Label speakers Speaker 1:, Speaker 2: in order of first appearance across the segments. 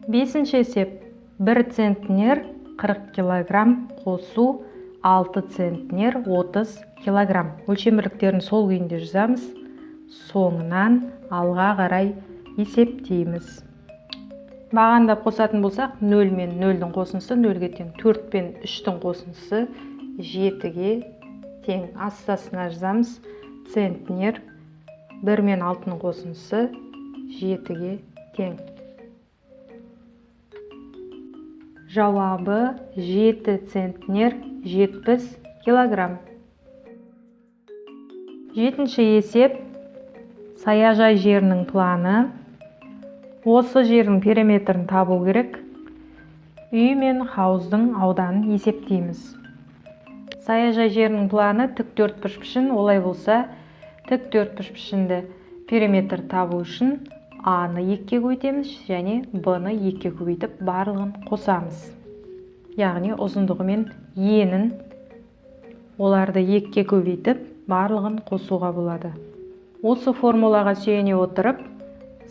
Speaker 1: Бесінші есеп 1 центнер 40 килограмм қосу 6 центнер 30 килограмм. Өлшем бірліктерін сол күйінде жазамыз. Соңынан алға қарай есептейміз. Бағандап қосатын болсақ, 0 мен 0-дің қосындысы 0-ге тең, 4 пен 3-дің қосындысы 7-ге тең. Астасына жазамыз. Центнер 1 мен 6-ның қосындысы 7-ге тең. Жауабы 7 центнер 70 килограмм. Жетінші есеп саяжай жерінің планы. Осы жердің периметрін табу керек. Үй мен хауыздың ауданын есептейміз. Саяжай жерінің планы тік төртбұрыш пішін. Олай болса, тік төртбұрыш пішінді периметр табу үшін А-ны 2-ге көбейтеміз және Б-ны 2-ге көбейтіп барлығын қосамыз. Яғни ұзындығы мен енін оларды 2-ге көбейтіп барлығын қосуға болады. Осы формулаға сүйене отырып,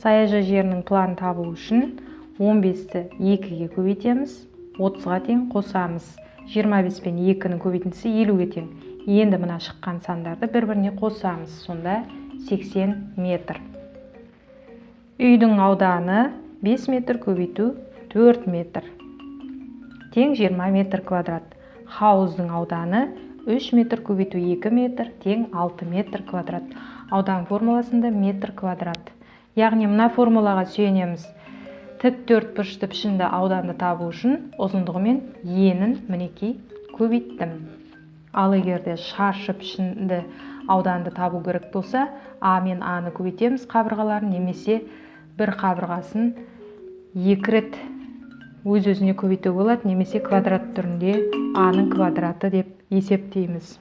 Speaker 1: саяжай жерінің планын табу үшін 15-ті 2-ге көбейтеміз, 30-ға тең қосамыз. 25 пен 2-ның көбейтіндісі 50-ге тең. Енді мына шыққан сандарды бір-біріне қосамыз. Сонда 80 метр. Үйдің ауданы 5 метр көбейту 4 метр. Тең 20 метр квадрат. Хауыздың ауданы 3 метр көбейту 2 метр тең 6 метр квадрат. Аудан формуласында метр квадрат. Яғни мына формулаға сүйенеміз. Тік төртбұрышты пішінді ауданды табу үшін ұзындығы мен енін мінекей көбейттім. Ал егерде шаршы пішінді ауданды табу керек болса, А мен А-ны көбейтеміз қабырғаларын, немесе бір қабырғасын 2 рет өз-өзіне көбейтуге болады, немесе квадрат түрінде А-ның квадраты деп есептейміз.